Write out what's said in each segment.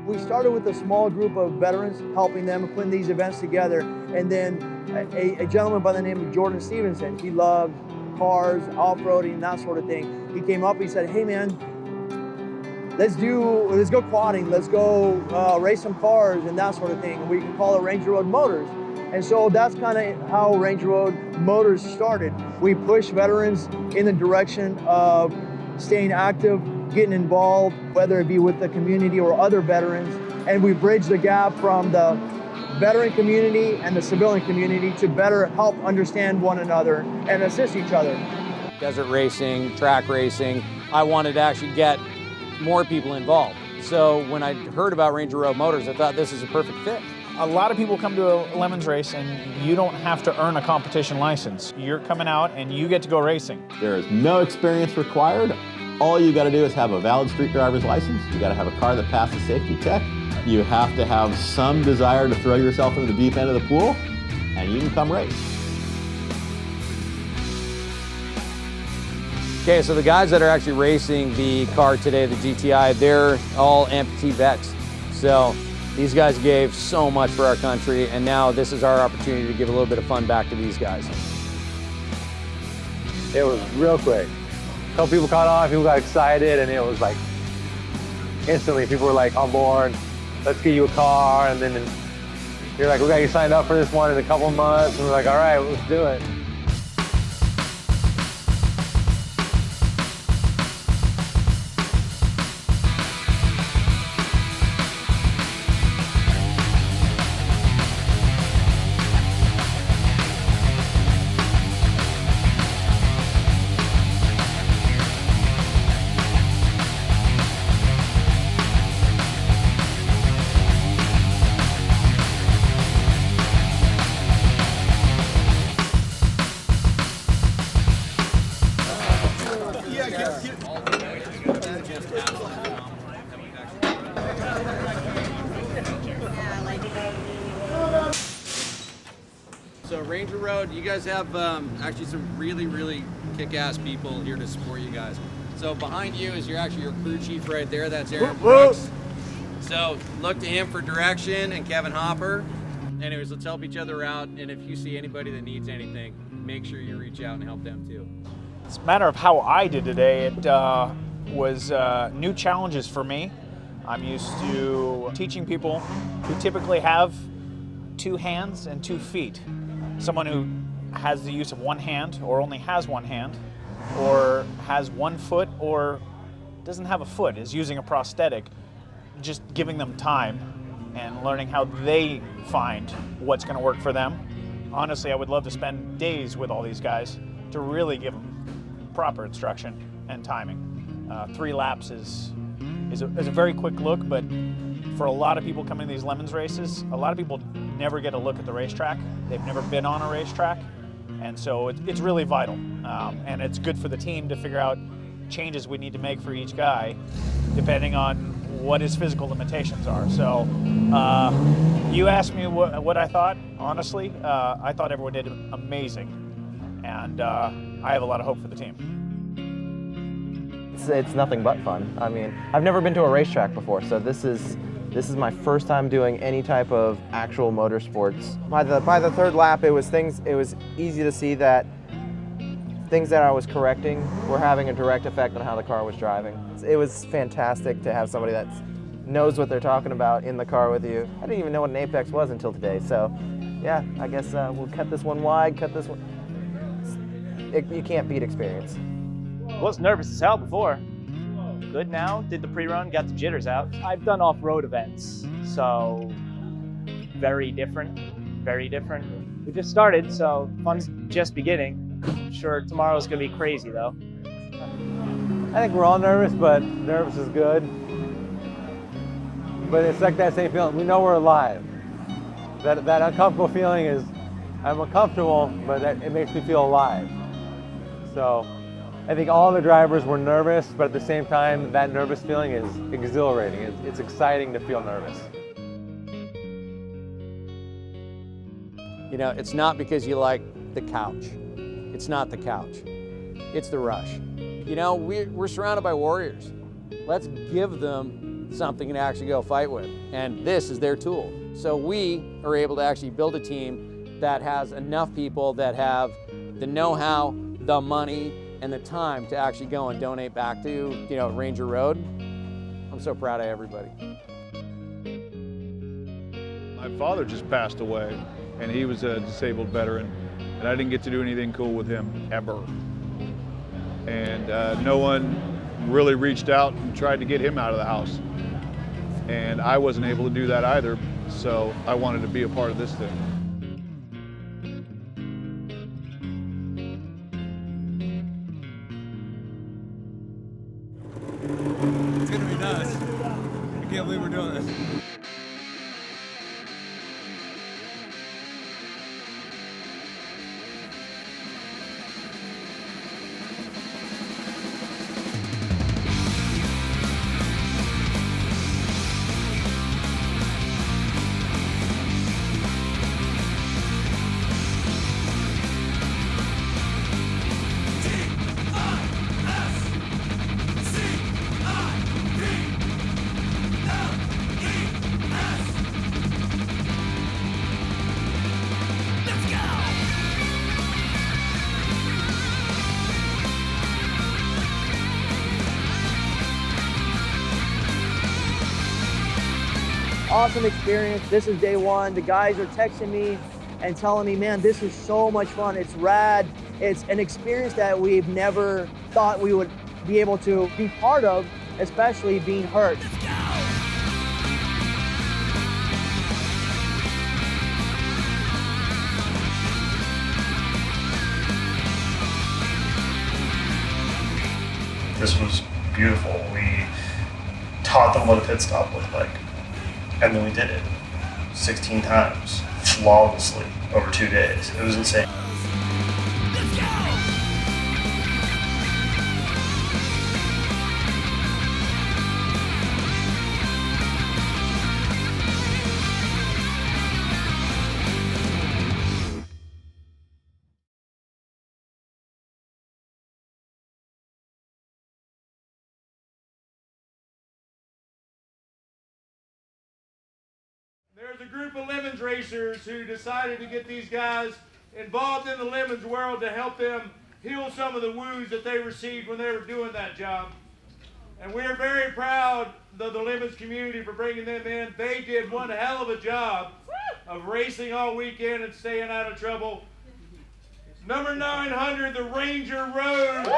We started with a small group of veterans, helping them putting these events together. And then a gentleman by the name of Jordan Stevenson, he loved cars, off-roading, that sort of thing. He came up, he said, hey man, let's go quadding, let's go race some cars and that sort of thing. We can call it Ranger Road Motors. And so that's kind of how Ranger Road Motors started. We push veterans in the direction of staying active, getting involved, whether it be with the community or other veterans. And we bridge the gap from the veteran community and the civilian community to better help understand one another and assist each other. Desert racing, track racing, I wanted to actually get more people involved. So when I heard about Ranger Road Motors, I thought this is a perfect fit. A lot of people come to a Lemons race and you don't have to earn a competition license. You're coming out and you get to go racing. There is no experience required. All you got to do is have a valid street driver's license. You got to have a car that passes safety check. You have to have some desire to throw yourself into the deep end of the pool, and you can come race. Okay, so the guys that are actually racing the car today, the GTI, they're all amputee vets. So these guys gave so much for our country, and now this is our opportunity to give a little bit of fun back to these guys. It was real quick. A couple people caught on, people got excited, and it was like instantly people were like on board. Let's get you a car, and then you're like, we got you signed up for this one in a couple of months, and we're like, all right, let's do it. So Ranger Road, you guys have actually some really kick-ass people here to support you guys. So behind you is your crew chief right there. That's Aaron Brooks. So look to him for direction, and Kevin Hopper. Anyways, let's help each other out. And if you see anybody that needs anything, make sure you reach out and help them too. It's a matter of how I did today. It was new challenges for me. I'm used to teaching people who typically have 2 hands and 2 feet. Someone who has the use of 1 hand or only has 1 hand or has 1 foot or doesn't have a foot, is using a prosthetic, just giving them time and learning how they find what's going to work for them. Honestly, I would love to spend days with all these guys to really give them proper instruction and timing. 3 laps is a very quick look, but for a lot of people coming to these Lemons races, a lot of people never get a look at the racetrack. They've never been on a racetrack, and so it's really vital. And it's good for the team to figure out changes we need to make for each guy, depending on what his physical limitations are. So you asked me what I thought. Honestly, I thought everyone did amazing, and I have a lot of hope for the team. It's nothing but fun. I mean, I've never been to a racetrack before, so this is my first time doing any type of actual motorsports. By the 3rd lap, it was easy to see that things that I was correcting were having a direct effect on how the car was driving. It was fantastic to have somebody that knows what they're talking about in the car with you. I didn't even know what an Apex was until today, so yeah, I guess we'll cut this one wide, cut this one. You can't beat experience. Was nervous as hell before. Good now, did the pre-run, got the jitters out. I've done off-road events, so very different. We just started, so fun's just beginning. I'm sure tomorrow's gonna be crazy though. I think we're all nervous, but nervous is good. But it's like that same feeling, we know we're alive. That uncomfortable feeling is, I'm uncomfortable, but it makes me feel alive. So I think all the drivers were nervous, but at the same time, that nervous feeling is exhilarating. It's exciting to feel nervous. You know, it's not because you like the couch. It's not the couch. It's the rush. You know, we're surrounded by warriors. Let's give them something to actually go fight with. And this is their tool. So we are able to actually build a team that has enough people that have the know-how, the money, and the time to actually go and donate back to, you know, Ranger Road. I'm so proud of everybody. My father just passed away, and he was a disabled veteran, and I didn't get to do anything cool with him ever. And no one really reached out and tried to get him out of the house. And I wasn't able to do that either, so I wanted to be a part of this thing. It's gonna be nuts. I can't believe we're doing this. Awesome experience. This is day one. The guys are texting me and telling me, man, this is so much fun. It's rad. It's an experience that we've never thought we would be able to be part of, especially being hurt. This was beautiful. We taught them what a pit stop looked like. And then we did it 16 times, flawlessly, over 2 days. It was insane. There's a group of Lemons racers who decided to get these guys involved in the Lemons world to help them heal some of the wounds that they received when they were doing that job. And we're very proud of the Lemons community for bringing them in. They did one hell of a job of racing all weekend and staying out of trouble. Number 900, the Ranger Road.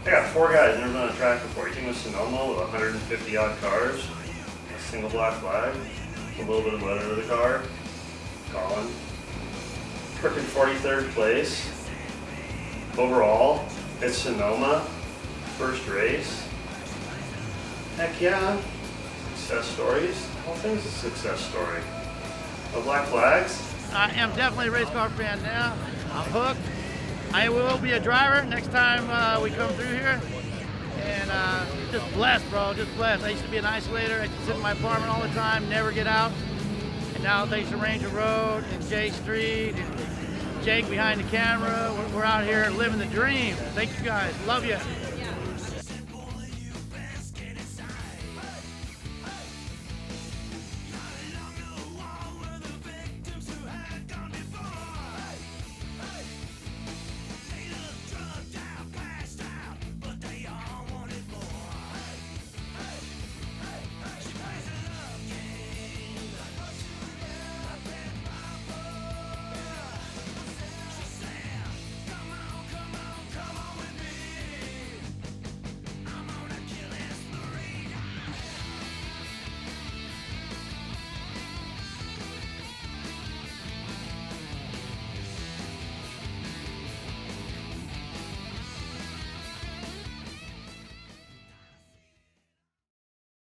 I got 4 guys never been on a track before. He came to Sonoma with 150 odd cars, a single black flag, a little bit of weather to the car. Colin, freaking 43rd place overall at Sonoma, first race. Heck yeah, success stories. The whole thing's a success story. No black flags. I am definitely a race car fan now. I'm hooked. I will be a driver next time we come through here. And just blessed, bro, just blessed. I used to be an isolator. I used to sit in my apartment all the time, never get out. And now thanks to Ranger Road and J Street and Jake behind the camera, we're out here living the dream. Thank you guys, love you.